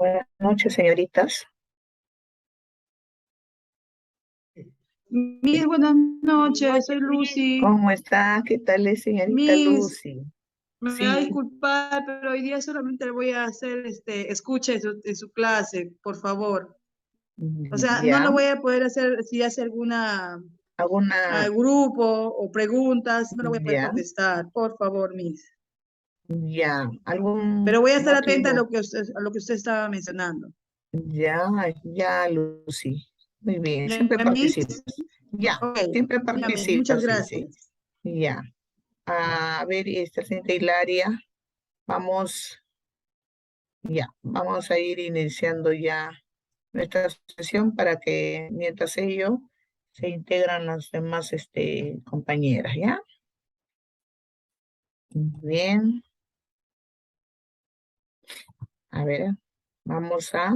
Buenas noches, señoritas. Miss, buenas noches, soy Lucy. ¿Cómo está? ¿Qué tal es, señorita Miss, Lucy? me va a Sí, disculpar, pero hoy día solamente le voy a hacer escucha en su clase, por favor. O sea, no ya. lo voy a poder hacer si hace alguna ¿Alguna? grupo o preguntas, no lo voy a poder Ya, contestar, por favor, Miss. ya. ¿Algún Pero voy a estar atenta a motivo? lo que usted estaba mencionando. Ya, ya, Lucy. Muy bien, ¿Ya, siempre Miss? participas. Ya, Ok, siempre ya, Miss, muchas participas, sí, sí. gracias. Ya. A ver, esta señorita Hilaria, vamos, ya, vamos a ir iniciando ya nuestra sesión para que mientras ello se integran las demás compañeras, ¿ya? Bien, a ver, vamos a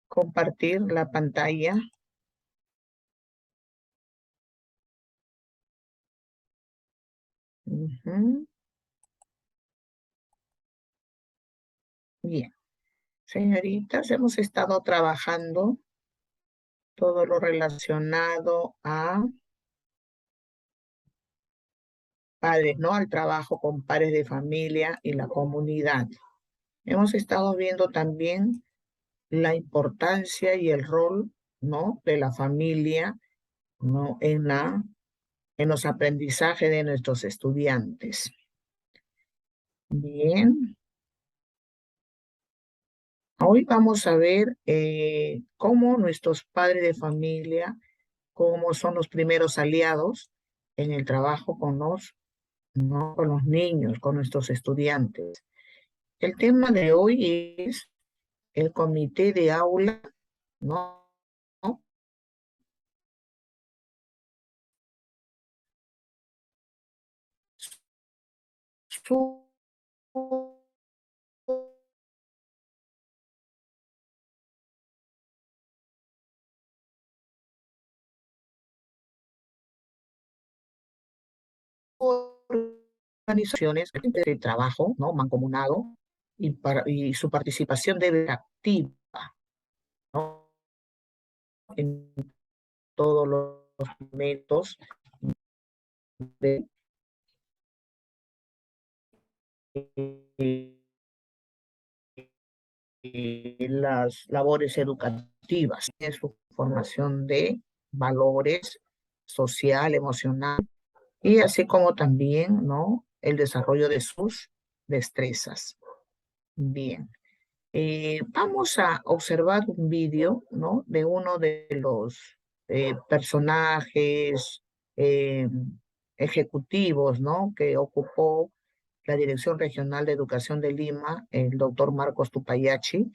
compartir la pantalla. Ujú. Bien, señoritas, hemos estado trabajando todo lo relacionado a padres, ¿no? Al trabajo con padres de familia y la comunidad. Hemos estado viendo también la importancia y el rol, ¿no? De la familia, ¿no? En los aprendizajes de nuestros estudiantes. Bien, hoy vamos a ver cómo nuestros padres de familia, cómo son los primeros aliados en el trabajo con ¿no? Con los niños, con nuestros estudiantes. El tema de hoy es el comité de aula, ¿no? Su organizaciones de trabajo, ¿no? Mancomunado, y su participación debe ser activa, ¿no? En todos los momentos de eh, las labores educativas, en su formación de valores social, emocional, y así como también, ¿no? El desarrollo de sus destrezas. Bien. Vamos a observar un vídeo, ¿no? De uno de los personajes eh, ejecutivos, ¿no? Que ocupó la Dirección Regional de Educación de Lima, el doctor Marcos Tupayachi,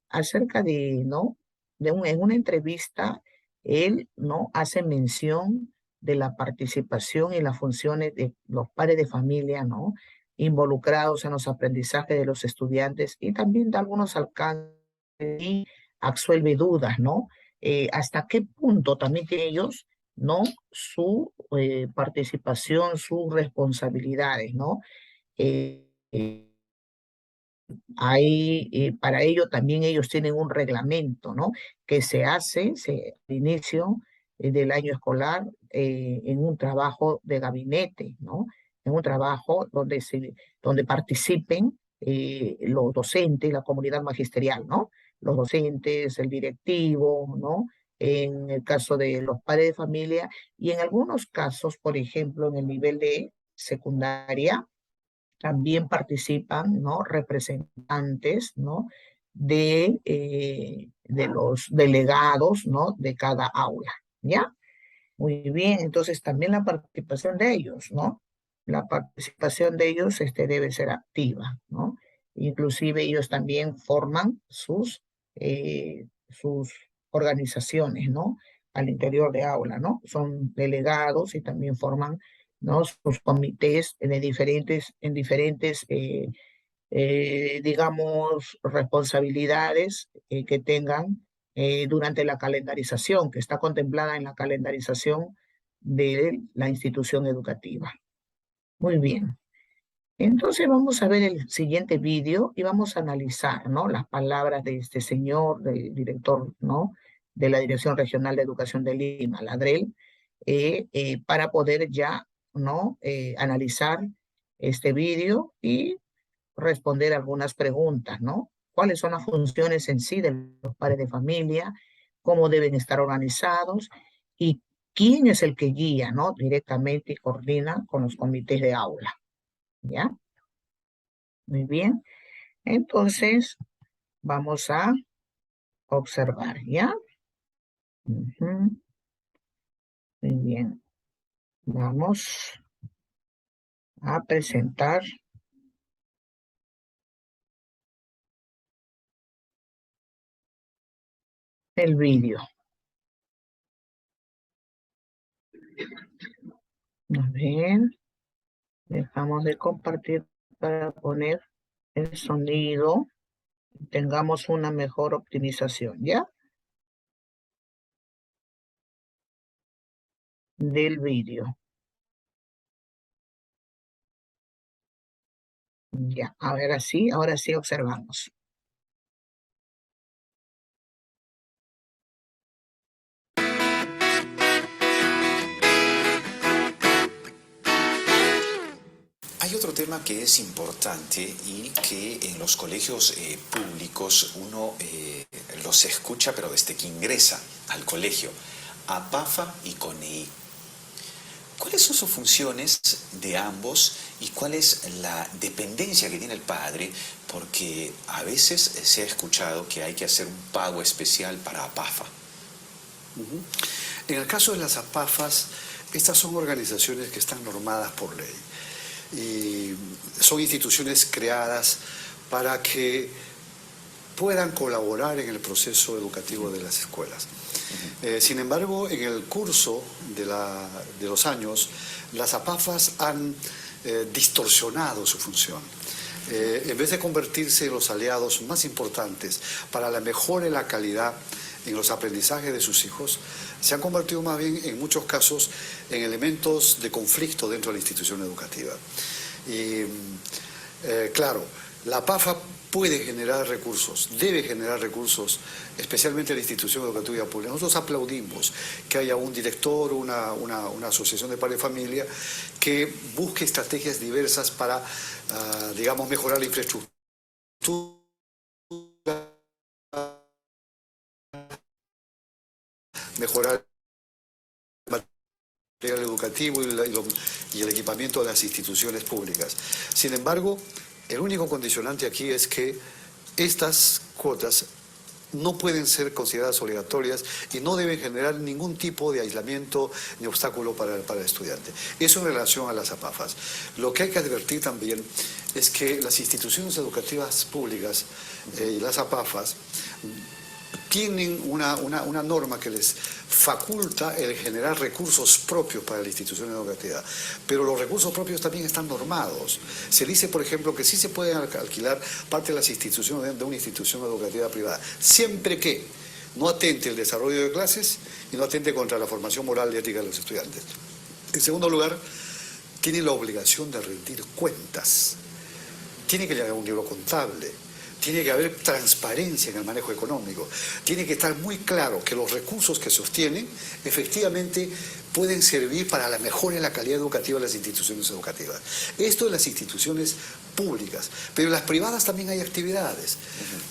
acerca de, ¿no? En una entrevista, él, ¿no? Hace mención de la participación y las funciones de los padres de familia, ¿no? Involucrados en los aprendizajes de los estudiantes y también de algunos alcances y absuelve dudas, ¿no? Hasta qué punto también tienen ellos, ¿no? Su participación, sus responsabilidades, ¿no? Eh, eh, para ello también ellos tienen un reglamento, ¿no? Que se hace al inicio del año escolar en un trabajo de gabinete, ¿no? En un trabajo donde participen los docentes, la comunidad magisterial, ¿no? Los docentes, el directivo, ¿no? En el caso de los padres de familia y en algunos casos, por ejemplo, en el nivel de secundaria, también participan, ¿no? Representantes, ¿no? De los delegados, ¿no? De cada aula, ¿ya? Muy bien, entonces también la participación de ellos, ¿no? La participación de ellos debe ser activa, ¿no? Inclusive ellos también forman sus organizaciones, ¿no? Al interior de aula, ¿no? Son delegados y también forman, ¿no? Sus comités en diferentes digamos, responsabilidades que tengan durante la calendarización, que está contemplada en la calendarización de la institución educativa. Muy bien. Entonces vamos a ver el siguiente vídeo y vamos a analizar, ¿no?, las palabras de este señor, del director, ¿no?, de la Dirección Regional de Educación de Lima, la DREL, para poder ya, ¿no?, analizar este vídeo y responder algunas preguntas, ¿no? ¿Cuáles son las funciones en sí de los padres de familia? ¿Cómo deben estar organizados? ¿Y quién es el que guía, ¿no?, directamente y coordina con los comités de aula? ¿Ya? Muy bien. Entonces, vamos a observar, ¿ya? Ujú. Muy bien. Vamos a presentar el vídeo. A ver, dejamos de compartir para poner el sonido. Tengamos una mejor optimización, ¿ya? Del vídeo. Ya, ahora sí observamos. Hay otro tema que es importante y que en los colegios públicos uno los escucha, pero desde que ingresa al colegio, APAFA y CONEI. ¿Cuáles son sus funciones de ambos y cuál es la dependencia que tiene el padre? Porque a veces se ha escuchado que hay que hacer un pago especial para APAFA. En el caso de las APAFAs, estas son organizaciones que están normadas por ley y son instituciones creadas para que puedan colaborar en el proceso educativo de las escuelas. Sin embargo, en el curso de los años, las APAFAs han distorsionado su función. En vez de convertirse en los aliados más importantes para la mejora y la calidad en los aprendizajes de sus hijos, se han convertido más bien, en muchos casos, en elementos de conflicto dentro de la institución educativa. Y claro, la APAFA puede generar recursos, debe generar recursos, especialmente la institución educativa pública. Nosotros aplaudimos que haya un director, una asociación de padres de familia que busque estrategias diversas para, digamos, mejorar la infraestructura, mejorar el material educativo y el equipamiento de las instituciones públicas. Sin embargo, el único condicionante aquí es que estas cuotas no pueden ser consideradas obligatorias y no deben generar ningún tipo de aislamiento ni obstáculo para el estudiante. Eso en relación a las APAFAs. Lo que hay que advertir también es que las instituciones educativas públicas y las APAFAs tienen una norma que les faculta el generar recursos propios para la institución educativa, pero los recursos propios también están normados. Se dice, por ejemplo, que sí se pueden alquilar parte de las instituciones de una institución educativa privada, siempre que no atente el desarrollo de clases y no atente contra la formación moral y ética de los estudiantes. En segundo lugar, tienen la obligación de rendir cuentas. Tiene que llegar a un libro contable. Tiene que haber transparencia en el manejo económico. Tiene que estar muy claro que los recursos que se obtienen efectivamente pueden servir para la mejora en la calidad educativa de las instituciones educativas. Esto en las instituciones públicas, pero en las privadas también hay actividades.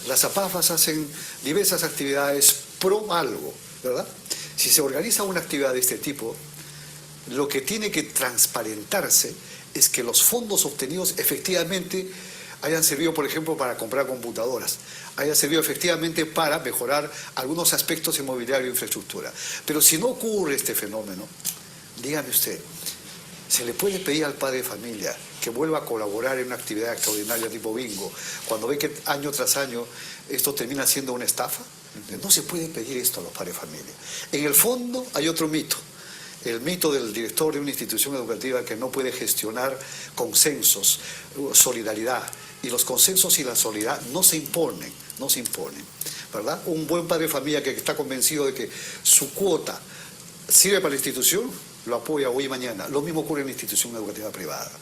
Las APAFAs hacen diversas actividades pro algo, ¿verdad? Si se organiza una actividad de este tipo, lo que tiene que transparentarse es que los fondos obtenidos efectivamente hayan servido, por ejemplo, para comprar computadoras, hayan servido efectivamente para mejorar algunos aspectos inmobiliarios e infraestructura. Pero si no ocurre este fenómeno, dígame usted, ¿se le puede pedir al padre de familia que vuelva a colaborar en una actividad extraordinaria tipo bingo, cuando ve que año tras año esto termina siendo una estafa? No se puede pedir esto a los padres de familia. En el fondo hay otro mito. El mito del director de una institución educativa que no puede gestionar consensos, solidaridad. Y los consensos y la solidaridad no se imponen, ¿verdad? Un buen padre de familia que está convencido de que su cuota sirve para la institución, lo apoya hoy y mañana. Lo mismo ocurre en la institución educativa privada.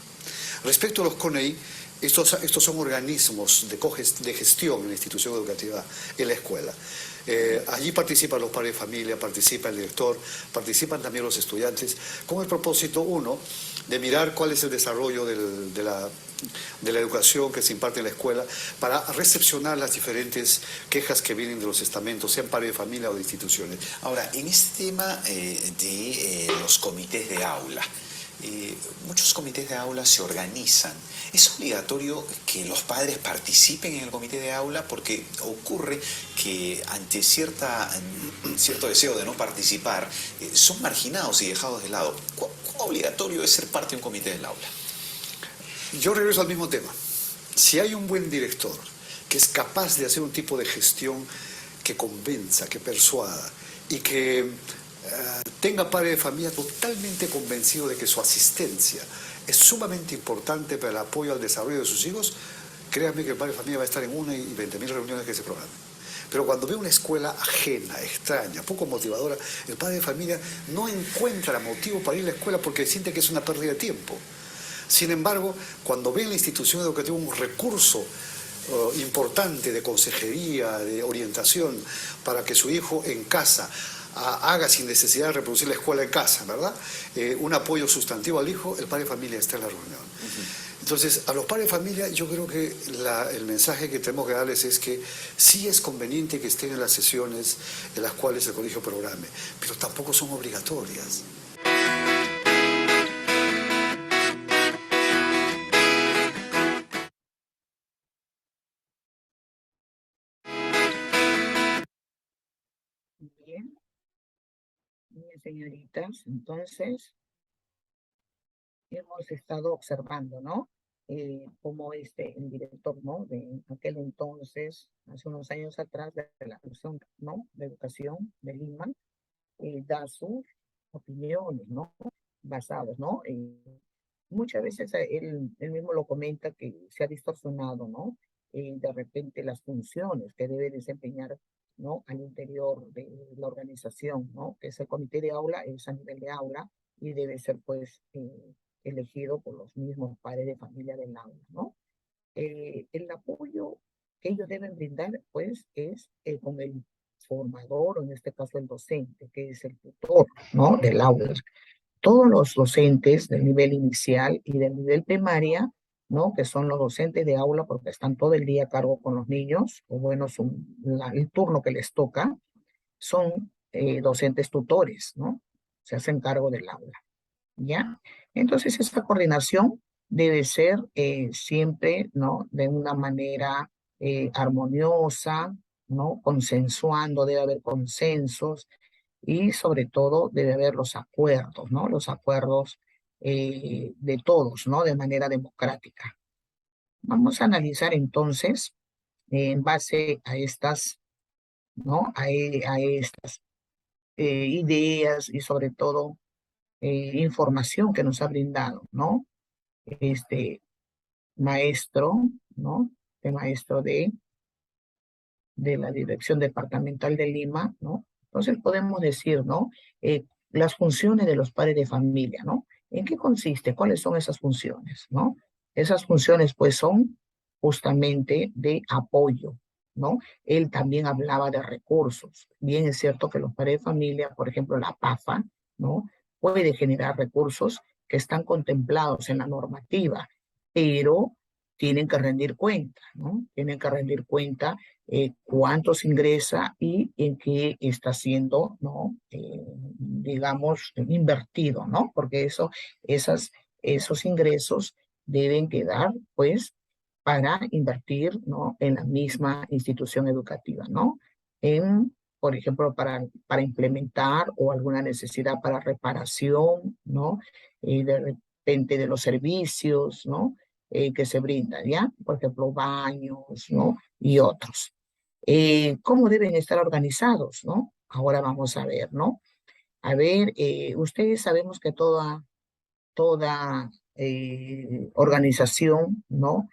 Respecto a los CONEI, estos son organismos de gestión en la institución educativa, en la escuela. Allí participan los padres de familia, participa el director, participan también los estudiantes, con el propósito, uno, de mirar cuál es el desarrollo de la educación que se imparte en la escuela, para recepcionar las diferentes quejas que vienen de los estamentos, sean padres de familia o de instituciones. Ahora, en este tema de los comités de aula, muchos comités de aula se organizan. ¿Es obligatorio que los padres participen en el comité de aula? Porque ocurre que ante cierto deseo de no participar, son marginados y dejados de lado. ¿Cuán obligatorio es ser parte de un comité del aula? Yo regreso al mismo tema. Si hay un buen director que es capaz de hacer un tipo de gestión que convenza, que persuada y que tenga padre de familia totalmente convencido de que su asistencia es sumamente importante para el apoyo al desarrollo de sus hijos, créanme que el padre de familia va a estar en 1 y 20.000 reuniones que se programen. Pero cuando ve una escuela ajena, extraña, poco motivadora, el padre de familia no encuentra motivo para ir a la escuela porque siente que es una pérdida de tiempo. Sin embargo, cuando ve en la institución educativa un recurso importante de consejería, de orientación, para que su hijo en casa haga sin necesidad de reproducir la escuela en casa, ¿verdad? Un apoyo sustantivo al hijo, el padre de familia está en la reunión. Entonces, a los padres de familia, yo creo que el mensaje que tenemos que darles es que sí es conveniente que estén en las sesiones en las cuales el colegio programe, pero tampoco son obligatorias. Bien, bien, señoritas, entonces hemos estado observando, ¿no? Cómo el director, ¿no? De aquel entonces, hace unos años atrás, de la Comisión, ¿no? de Educación de Lima, da sus opiniones, ¿no? Basadas, ¿no? Muchas veces él mismo lo comenta que se ha distorsionado, ¿no? De repente las funciones que debe desempeñar, ¿no? Al interior de la organización, ¿no? Que es el comité de aula, es a nivel de aula y debe ser, pues, elegido por los mismos padres de familia del aula, ¿no? El apoyo que ellos deben brindar, pues, es con el formador, o en este caso el docente, que es el tutor, ¿no? Del aula. Todos los docentes del nivel inicial y del nivel primaria, ¿no? Que son los docentes de aula porque están todo el día a cargo con los niños, o bueno, el turno que les toca, son docentes tutores, ¿no? Se hacen cargo del aula, ¿ya? Entonces, esta coordinación debe ser siempre, ¿no? De una manera armoniosa, ¿no? Consensuando, debe haber consensos, y sobre todo debe haber los acuerdos, ¿no? Los acuerdos de todos, ¿no? De manera democrática. Vamos a analizar entonces, en base a estas, ¿no? A estas ideas y sobre todo información que nos ha brindado, ¿no? Este maestro, ¿no? El maestro de la Dirección Departamental de Lima, ¿no? Entonces podemos decir, ¿no? Las funciones de los padres de familia, ¿no? ¿En qué consiste? ¿Cuáles son esas funciones, no? Esas funciones, pues, son justamente de apoyo, ¿no? Él también hablaba de recursos. Bien es cierto que los padres de familia, por ejemplo, la PAFA, ¿no? Puede generar recursos que están contemplados en la normativa, pero tienen que rendir cuenta, ¿no? Tienen que rendir cuenta cuántos ingresa y en qué está siendo, ¿no? Digamos, invertido, ¿no? Porque esos ingresos deben quedar, pues, para invertir, ¿no? En la misma institución educativa, ¿no? Por ejemplo, para implementar o alguna necesidad para reparación, ¿no? De repente de los servicios, ¿no? Que se brindan, ¿ya? Por ejemplo, baños, ¿no? Y otros. ¿Cómo deben estar organizados, no? Ahora vamos a ver, ¿no? A ver, ustedes sabemos que toda organización, ¿no?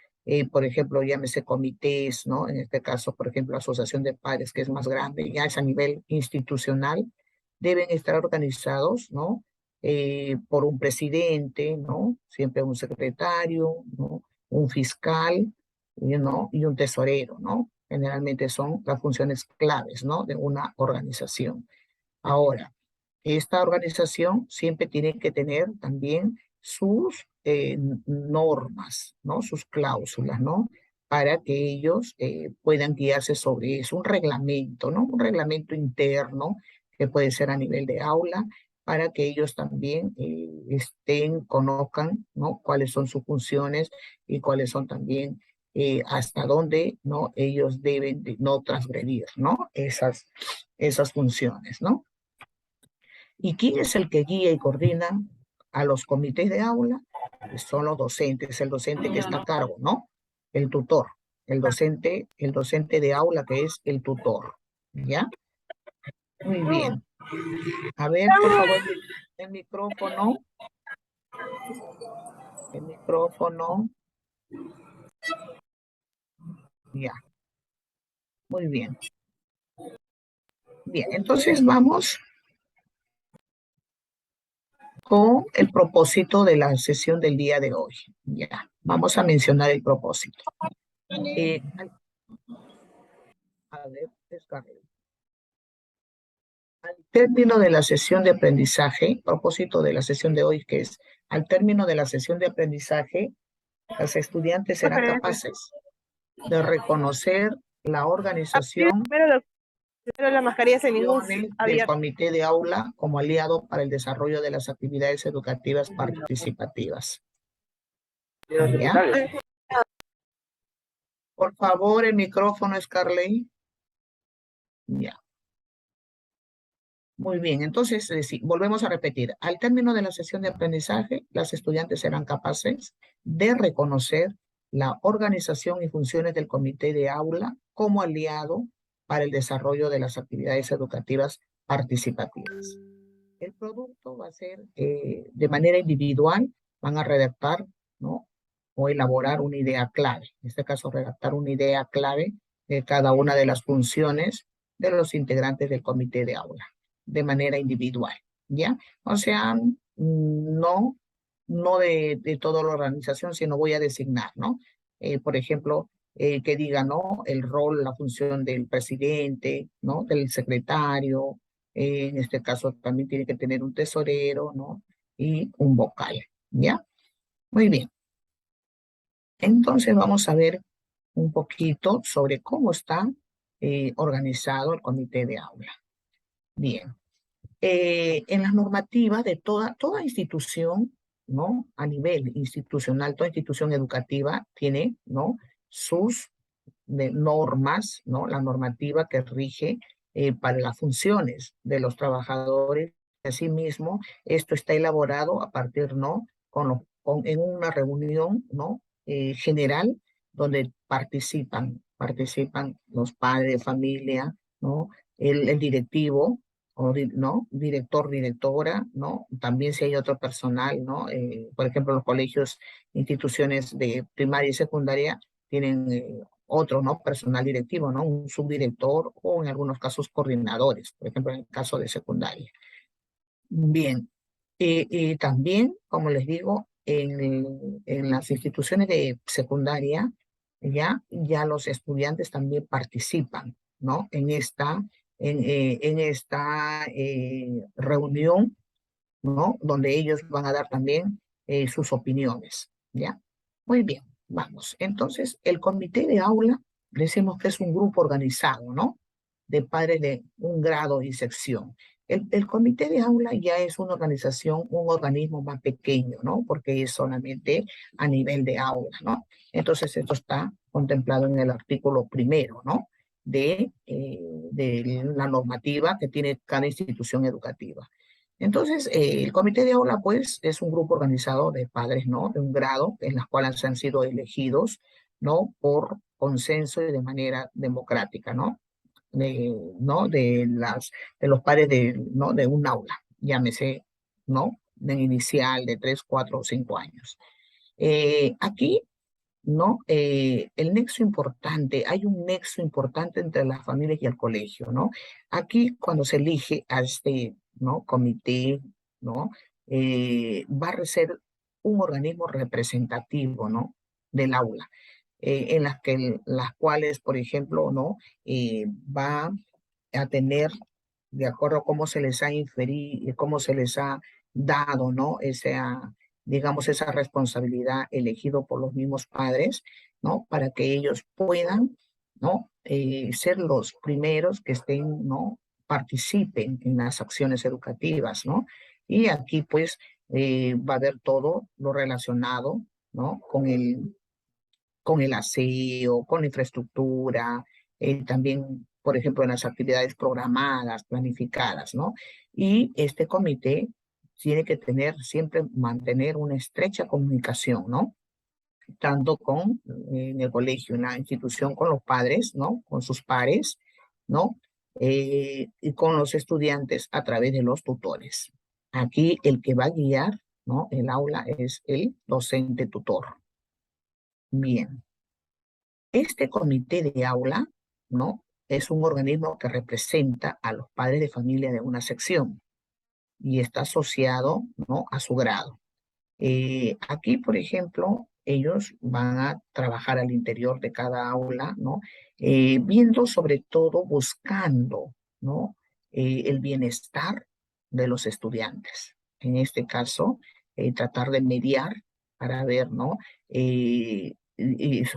Por ejemplo, llámese comités, ¿no? En este caso, por ejemplo, asociación de padres, que es más grande, ya es a nivel institucional, deben estar organizados, ¿no? por un presidente, ¿no? Siempre un secretario, ¿no? Un fiscal, ¿no? Y un tesorero, ¿no? Generalmente son las funciones claves, ¿no? De una organización. Ahora, esta organización siempre tiene que tener también sus normas, ¿no? Sus cláusulas, ¿no? Para que ellos puedan guiarse sobre eso. Un reglamento, ¿no? Un reglamento interno que puede ser a nivel de aula, para que ellos también conozcan, ¿no? Cuáles son sus funciones y cuáles son también hasta dónde, ¿no? Ellos deben de no transgredir, ¿no? Esas funciones, ¿no? ¿Y quién es el que guía y coordina a los comités de aula? Pues son los docentes, el docente que está a cargo, ¿no? El tutor, el docente de aula que es el tutor, ¿ya? Muy bien. A ver, por favor, el micrófono. El micrófono. Ya. Muy bien. Bien, entonces vamos con el propósito de la sesión del día de hoy. Ya, vamos a mencionar el propósito. A ver, descargue. Al término de la sesión de aprendizaje, propósito de la sesión de hoy, que es, al término de la sesión de aprendizaje, los estudiantes serán capaces de reconocer la organización Pero la mascarilla sin ningún del abierto. comité de aula como aliado para el desarrollo de las actividades educativas participativas. ¿Ya? Por favor, el micrófono, Scarlett. Ya. Muy bien, entonces volvemos a repetir. Al término de la sesión de aprendizaje, las estudiantes serán capaces de reconocer la organización y funciones del comité de aula como aliado para el desarrollo de las actividades educativas participativas. El producto va a ser de manera individual, van a redactar, ¿no? O elaborar una idea clave. En este caso, redactar una idea clave de cada una de las funciones de los integrantes del comité de aula, de manera individual, ¿ya? O sea, no de toda la organización, sino voy a designar, ¿no? Por ejemplo, que diga, ¿no? El rol, la función del presidente, ¿no? Del secretario, en este caso también tiene que tener un tesorero, ¿no? Y un vocal, ¿ya? Muy bien. Entonces vamos a ver un poquito sobre cómo está organizado el comité de aula. Bien. En las normativas de toda institución, ¿no? A nivel institucional, toda institución educativa tiene, ¿no? Sus normas, ¿no? La normativa que rige para las funciones de los trabajadores. Asimismo, esto está elaborado a partir, ¿no? En una reunión, ¿no? General, donde participan los padres de familia, ¿no? El directivo, ¿no? Director, directora, ¿no? También si hay otro personal, ¿no? Por ejemplo, los colegios, instituciones de primaria y secundaria tienen otro, ¿no? Personal directivo, ¿no? Un subdirector o en algunos casos coordinadores, por ejemplo, en el caso de secundaria. Bien, y también, como les digo, en las instituciones de secundaria, ya los estudiantes también participan, ¿no? En esta reunión, ¿no? Donde ellos van a dar también sus opiniones, ¿ya? Muy bien, vamos. Entonces, el comité de aula, decimos que es un grupo organizado, ¿no? De padres de un grado y sección. El comité de aula ya es una organización, un organismo más pequeño, ¿no? Porque es solamente a nivel de aula, ¿no? Entonces, esto está contemplado en el artículo primero, ¿no? De la normativa que tiene cada institución educativa. Entonces, el comité de aula, pues, es un grupo organizado de padres, ¿no? De un grado, en las cuales han sido elegidos, ¿no? Por consenso y de manera democrática, ¿no? ¿No? De los padres ¿no? De un aula, llámese, ¿no? De inicial, de 3, 4 o 5 años. Aquí, ¿no? El nexo importante, hay un nexo importante entre las familias y el colegio, ¿no? Aquí, cuando se elige a este, ¿no? Comité, ¿no? va a ser un organismo representativo, ¿no? Del aula, en las cuales, por ejemplo, ¿no? Va a tener, de acuerdo a cómo se les ha inferido, cómo se les ha dado, ¿no? Digamos, esa responsabilidad elegido por los mismos padres, ¿no? Para que ellos puedan, ¿no? Ser los primeros que estén, ¿no? Participen en las acciones educativas, ¿no? Y aquí, pues, va a haber todo lo relacionado, ¿no? Con el aseo, con la infraestructura, también, por ejemplo, en las actividades programadas, planificadas, ¿no? Y este comité tiene que siempre mantener una estrecha comunicación, ¿no? Tanto en el colegio, en la institución, con los padres, ¿no? Con sus pares, ¿no? Y con los estudiantes a través de los tutores. Aquí el que va a guiar, ¿no? El aula es el docente tutor. Bien. Este comité de aula, ¿no? Es un organismo que representa a los padres de familia de una sección y está asociado, ¿no? A su grado. Aquí, por ejemplo, ellos van a trabajar al interior de cada aula, ¿no? Viendo sobre todo, buscando, ¿no? El bienestar de los estudiantes. En este caso, tratar de mediar para ver, ¿no? Y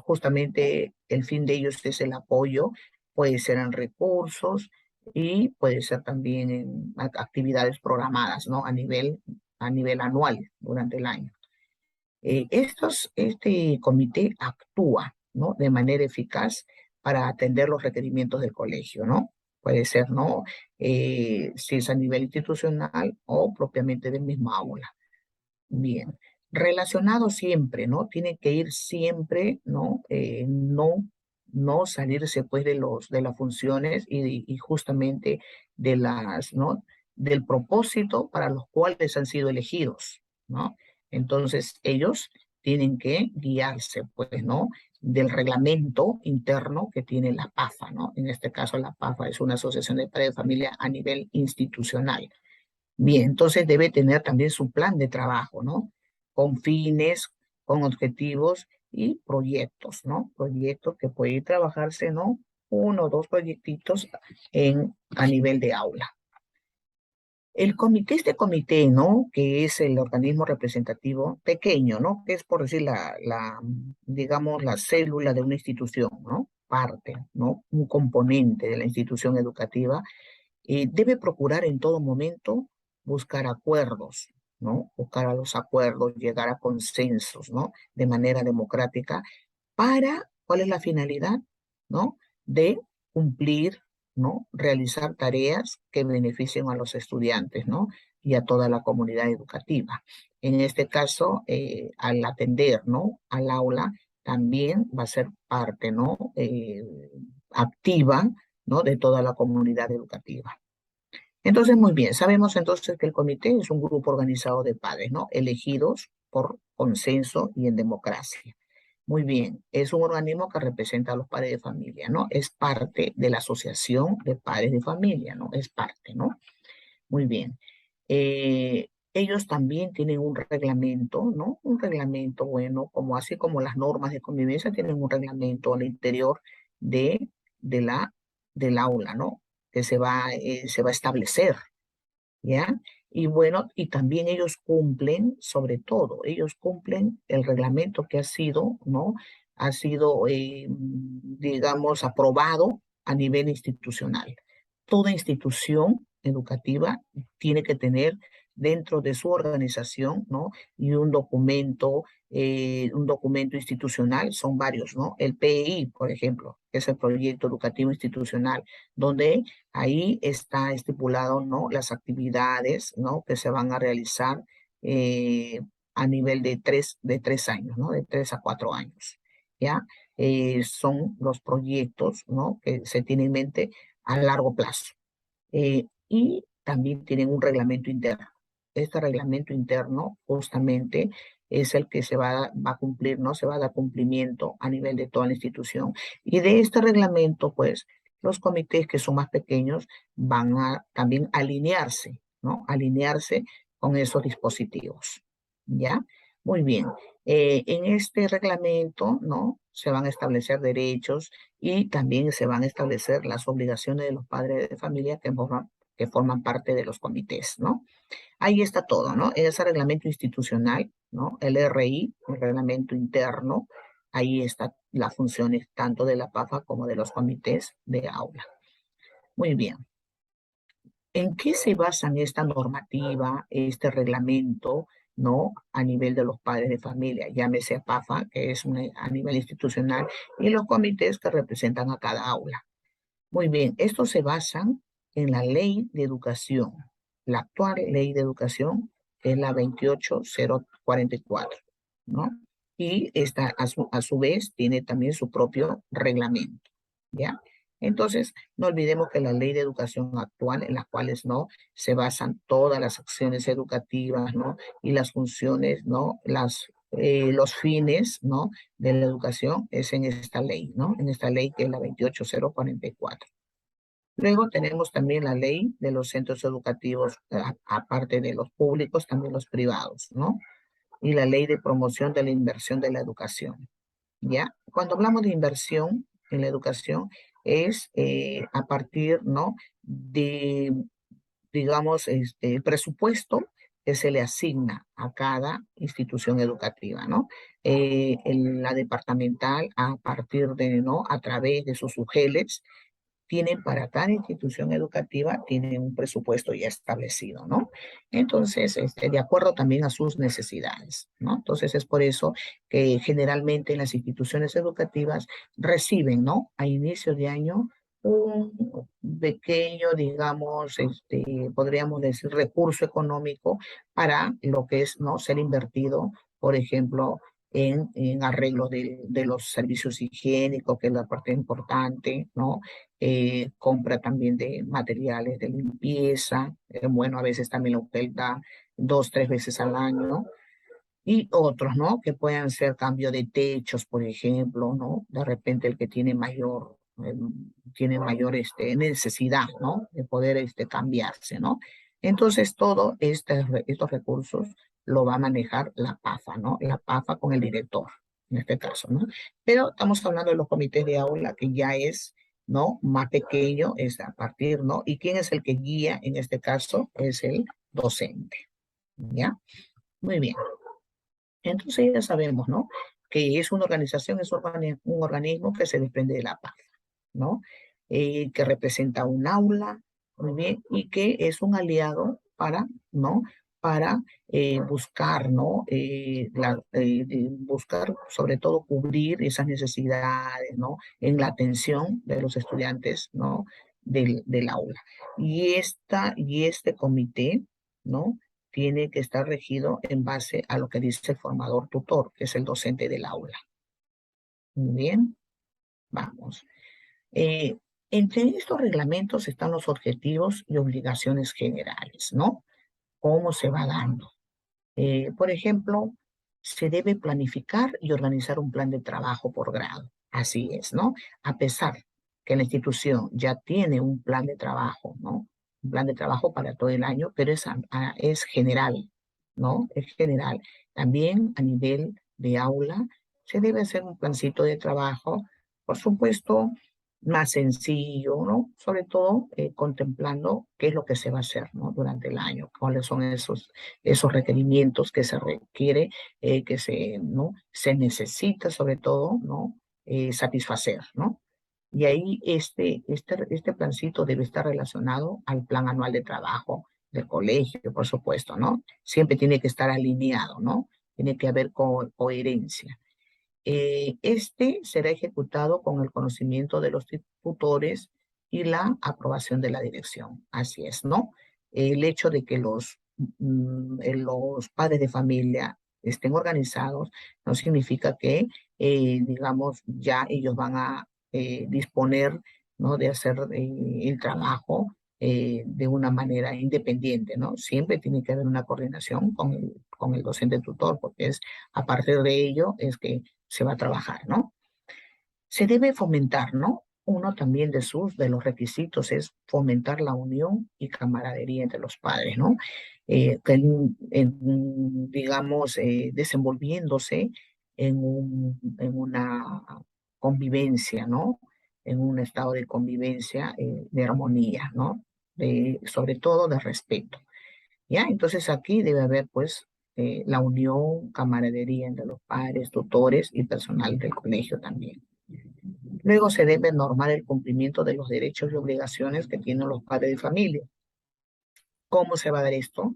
justamente el fin de ellos es el apoyo, puede ser en recursos y puede ser también en actividades programadas, ¿no? A nivel anual durante el año. Este comité actúa, ¿no? De manera eficaz para atender los requerimientos del colegio, ¿no? Puede ser, ¿no? Si es a nivel institucional o propiamente del mismo aula. Bien. Relacionado siempre, ¿no? Tiene que ir siempre, ¿no? No salirse, pues, de las funciones y justamente ¿no? Del propósito para los cuales han sido elegidos, ¿no? Entonces, ellos tienen que guiarse, pues, ¿no? Del reglamento interno que tiene la PAFA, ¿no? En este caso, la PAFA es una asociación de padres de familia a nivel institucional. Bien, entonces debe tener también su plan de trabajo, ¿no? Con fines, con objetivos y proyectos, ¿no? Proyectos que pueden trabajarse, ¿no? Uno o dos proyectitos a nivel de aula. Este comité, ¿no? Que es el organismo representativo pequeño, ¿no? Que es, por decir, digamos, la célula de una institución, ¿no? Parte, ¿no? Un componente de la institución educativa. Debe procurar en todo momento buscar acuerdos, ¿no? Buscar a los acuerdos, llegar a consensos, ¿no? De manera democrática. ¿Cuál es la finalidad? ¿No? De cumplir, ¿no? Realizar tareas que beneficien a los estudiantes, ¿no? Y a toda la comunidad educativa. En este caso, al atender, ¿no? Al aula, también va a ser parte, ¿no? Activa, ¿no? De toda la comunidad educativa. Entonces, muy bien, sabemos entonces que el comité es un grupo organizado de padres, ¿no? Elegidos por consenso y en democracia. Muy bien, es un organismo que representa a los padres de familia, ¿no? Es parte de la asociación de padres de familia, ¿no? Es parte, ¿no? Muy bien. Ellos también tienen un reglamento, ¿no? Un reglamento, bueno, así como las normas de convivencia tienen un reglamento al interior de, de la, del aula, ¿no? Que se va a establecer, ¿ya? Y bueno, y también ellos cumplen, sobre todo, ellos cumplen el reglamento que ha sido, ¿no? Ha sido, digamos, aprobado a nivel institucional. Toda institución educativa tiene que tener dentro de su organización, ¿no? Y un documento institucional, son varios, ¿no? El PEI, por ejemplo, que es el Proyecto Educativo Institucional, donde ahí está estipulado, ¿no? Las actividades, ¿no? Que se van a realizar a nivel de tres años, ¿no? De 3 a 4 años, ¿ya? Son los proyectos, ¿no? Que se tienen en mente a largo plazo. Y también tienen un reglamento interno. Este reglamento interno justamente es el que va a cumplir, ¿no? Se va a dar cumplimiento a nivel de toda la institución. Y de este reglamento, pues, los comités que son más pequeños van a también alinearse, ¿no? Alinearse con esos dispositivos. ¿Ya? Muy bien. En este reglamento, ¿no? Se van a establecer derechos y también se van a establecer las obligaciones de los padres de familia que forman parte de los comités, ¿no? Ahí está todo, ¿no? Ese reglamento institucional, ¿no? El RI, el reglamento interno, ahí están las funciones tanto de la PAFA como de los comités de aula. Muy bien. ¿En qué se basan esta normativa, este reglamento, ¿no? A nivel de los padres de familia, llámese PAFA, que es a nivel institucional, y los comités que representan a cada aula. Muy bien, estos se basan en la ley de educación, la actual ley de educación, que es la 28044, ¿no? Y esta, a su vez, tiene también su propio reglamento, ¿ya? Entonces, no olvidemos que la ley de educación actual, en las cuales, ¿no? Se basan todas las acciones educativas, ¿no? Y las funciones, ¿no? Los fines, ¿no? De la educación es en esta ley, ¿no? En esta ley que es la 28044. Luego tenemos también la ley de los centros educativos, aparte de los públicos, también los privados, ¿no? Y la ley de promoción de la inversión de la educación, ¿ya? Cuando hablamos de inversión en la educación es a partir, ¿no? De, digamos, el presupuesto que se le asigna a cada institución educativa, ¿no? La departamental a partir de, ¿no? A través de sus UGELES, tienen para cada institución educativa, tienen un presupuesto ya establecido, ¿no? Entonces, de acuerdo también a sus necesidades, ¿no? Entonces, es por eso que generalmente las instituciones educativas reciben, ¿no? A inicio de año, un pequeño, digamos, podríamos decir, recurso económico para lo que es, ¿no? Ser invertido, por ejemplo, en arreglos de los servicios higiénicos, que es la parte importante, ¿no? Compra también de materiales de limpieza, bueno, a veces también el hotel da 2, 3 veces al año, y otros, ¿no? Que puedan ser cambio de techos, por ejemplo, ¿no? De repente el que tiene mayor necesidad, ¿no? De poder cambiarse, ¿no? Entonces, estos recursos lo va a manejar la PAFA, ¿no? La PAFA con el director, en este caso, ¿no? Pero estamos hablando de los comités de aula, que ya es, ¿no? Más pequeño, es a partir, ¿no? ¿Y quién es el que guía en este caso? Es el docente, ¿ya? Muy bien. Entonces ya sabemos, ¿no? Que es una organización, es un organismo que se desprende de la PAFA, ¿no? Que representa un aula, muy bien, y que es un aliado para, ¿no? Para buscar, ¿no? Buscar, sobre todo, cubrir esas necesidades, ¿no? En la atención de los estudiantes, ¿no? Del aula. Y este comité, ¿no? Tiene que estar regido en base a lo que dice el formador tutor, que es el docente del aula. Muy bien, vamos. Entre estos reglamentos están los objetivos y obligaciones generales, ¿no? ¿Cómo se va dando? Por ejemplo, se debe planificar y organizar un plan de trabajo por grado. Así es, ¿no? A pesar que la institución ya tiene un plan de trabajo, ¿no? Un plan de trabajo para todo el año, pero es general, ¿no? Es general. También a nivel de aula se debe hacer un plancito de trabajo, por supuesto, más sencillo, ¿no? Sobre todo contemplando qué es lo que se va a hacer, ¿no? Durante el año, cuáles son esos requerimientos que se requiere, ¿no? Se necesita sobre todo, ¿no? Satisfacer, ¿no? Y ahí este plancito debe estar relacionado al plan anual de trabajo del colegio, por supuesto, ¿no? Siempre tiene que estar alineado, ¿no? Tiene que haber coherencia. Este será ejecutado con el conocimiento de los tutores y la aprobación de la dirección. Así es, ¿no? El hecho de que los padres de familia estén organizados no significa que, digamos, ya ellos van a disponer, ¿no? De hacer el trabajo de una manera independiente, ¿no? Siempre tiene que haber una coordinación con el docente tutor, porque es a partir de ello es que se va a trabajar, ¿no? Se debe fomentar, ¿no? uno también de los requisitos es fomentar la unión y camaradería entre los padres, ¿no? Digamos, desenvolviéndose en una convivencia, ¿no? En un estado de convivencia, de armonía, ¿no? Sobre todo de respeto, ¿ya? Entonces aquí debe haber, pues, la unión, camaradería entre los padres, tutores y personal del colegio también. Luego se debe normar el cumplimiento de los derechos y obligaciones que tienen los padres de familia. ¿Cómo se va a dar esto?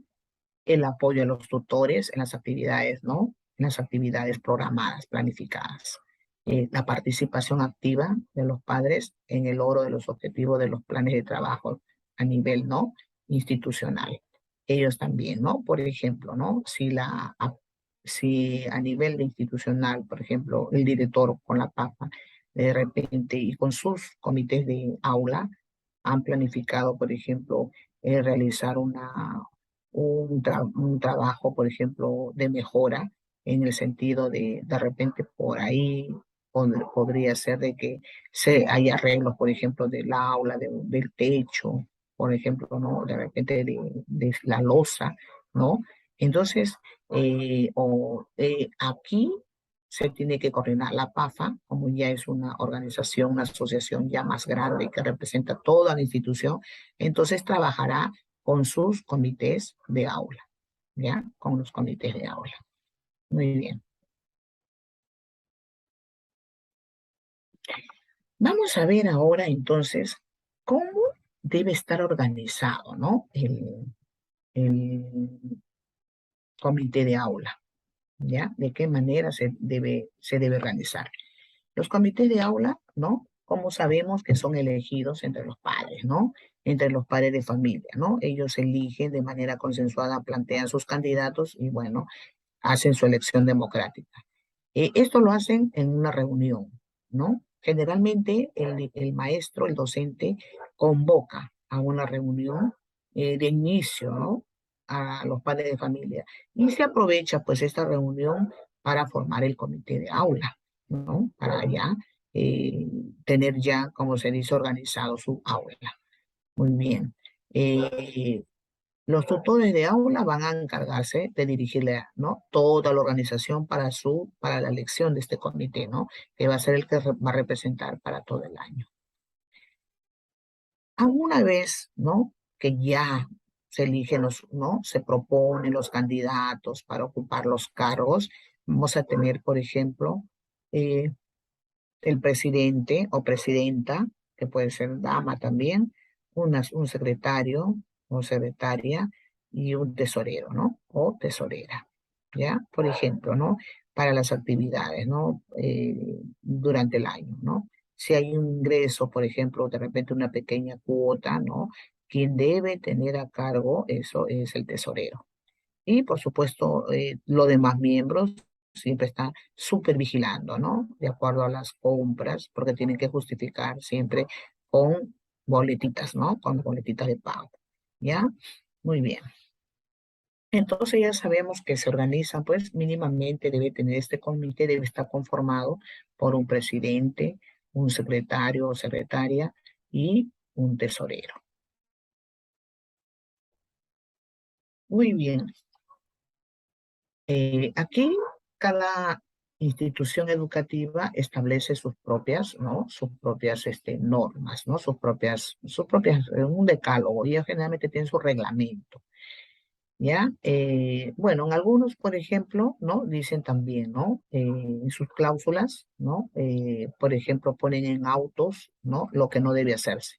El apoyo a los tutores en las actividades, ¿no? En las actividades programadas, planificadas. La participación activa de los padres en el logro de los objetivos de los planes de trabajo a nivel, ¿no? Institucional. Ellos también, ¿no? Por ejemplo, ¿no? Si a nivel de institucional, por ejemplo, el director con la PAFA, de repente, y con sus comités de aula, han planificado, por ejemplo, realizar un trabajo, por ejemplo, de mejora en el sentido de repente por ahí podría ser de que haya arreglos, por ejemplo, del aula, del techo, por ejemplo, ¿no? De repente de la losa, ¿no? Entonces, aquí se tiene que coordinar la PAFA, como ya es una organización, una asociación ya más grande que representa toda la institución, entonces trabajará con sus comités de aula, ¿ya? Con los comités de aula. Muy bien. Vamos a ver ahora entonces cómo debe estar organizado, ¿no? El comité de aula, ¿ya? De qué manera se debe organizar. Los comités de aula, ¿no? Como sabemos que son elegidos entre los padres, ¿no? Entre los padres de familia, ¿no? Ellos eligen de manera consensuada, plantean sus candidatos y, bueno, hacen su elección democrática. Esto lo hacen en una reunión, ¿no? Generalmente el maestro, el docente, convoca a una reunión de inicio, ¿no? A los padres de familia. Y se aprovecha, pues, esta reunión para formar el comité de aula, ¿no? Para ya tener ya, como se dice, organizado su aula. Muy bien. Los tutores de aula van a encargarse de dirigirle, ¿no? Toda la organización para la elección de este comité, ¿no? Que va a ser el que va a representar para todo el año. Alguna vez, ¿no? Que ya se eligen ¿no? Se proponen los candidatos para ocupar los cargos. Vamos a tener, por ejemplo, el presidente o presidenta, que puede ser dama también, un secretario o secretaria y un tesorero, ¿no? O tesorera, ¿ya? Por ejemplo, ¿no? Para las actividades, ¿no? Durante el año, ¿no? Si hay un ingreso, por ejemplo, de repente una pequeña cuota, ¿no? Quien debe tener a cargo eso es el tesorero. Y, por supuesto, los demás miembros siempre están súper vigilando, ¿no? De acuerdo a las compras, porque tienen que justificar siempre con boletitas, ¿no? Con boletitas de pago, ¿ya? Muy bien. Entonces ya sabemos que se organiza, pues mínimamente debe tener este comité, debe estar conformado por un presidente, un secretario o secretaria y un tesorero. Muy bien. Aquí cada institución educativa establece sus propias, ¿no? Sus propias normas, ¿no? Sus propias, un decálogo. Ellos generalmente tienen su reglamento, ¿ya? Bueno, en algunos, por ejemplo, ¿no? Dicen también, ¿no? En sus cláusulas, ¿no? Por ejemplo, ponen en autos, ¿no? Lo que no debe hacerse.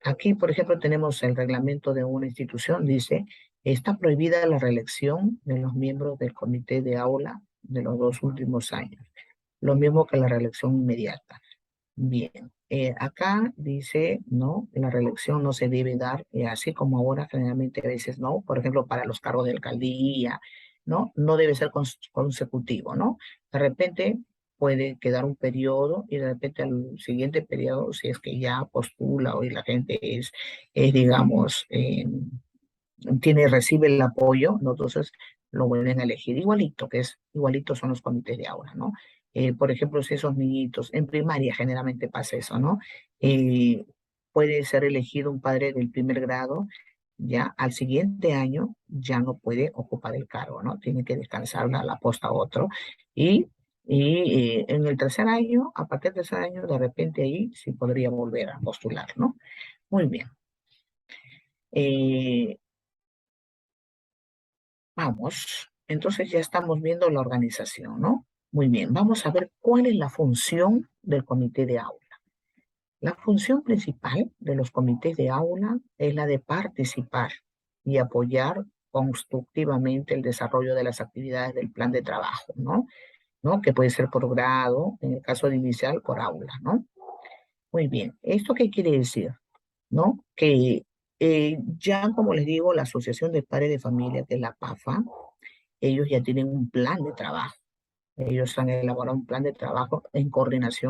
Aquí, por ejemplo, tenemos el reglamento de una institución, dice, está prohibida la reelección de los miembros del comité de aula de los 2 últimos años, lo mismo que la reelección inmediata. Bien, acá dice, no, la reelección no se debe dar, así como ahora generalmente a veces no, por ejemplo, para los cargos de alcaldía, ¿no? No debe ser consecutivo, ¿no? De repente puede quedar un periodo y de repente al siguiente periodo, si es que ya postula o y la gente digamos, recibe el apoyo, ¿no? Entonces lo vuelven a elegir igualito, igualito son los comités de aula, ¿no? Por ejemplo, si esos niñitos, en primaria generalmente pasa eso, ¿no? Puede ser elegido un padre del primer grado, ya al siguiente año ya no puede ocupar el cargo, ¿no? Tiene que descansar, dar la posta a otro. Y en el tercer año, a partir del tercer año, de repente ahí sí podría volver a postular, ¿no? Muy bien. Vamos, entonces ya estamos viendo la organización, ¿no? Muy bien, vamos a ver cuál es la función del comité de aula. La función principal de los comités de aula es la de participar y apoyar constructivamente el desarrollo de las actividades del plan de trabajo, ¿no? ¿No? Que puede ser por grado, en el caso de inicial, por aula, ¿no? Muy bien, ¿esto qué quiere decir? ¿No? Que ya, como les digo, la Asociación de Padres de Familia, que es la PAFA, ellos ya tienen un plan de trabajo. Ellos han elaborado un plan de trabajo en coordinación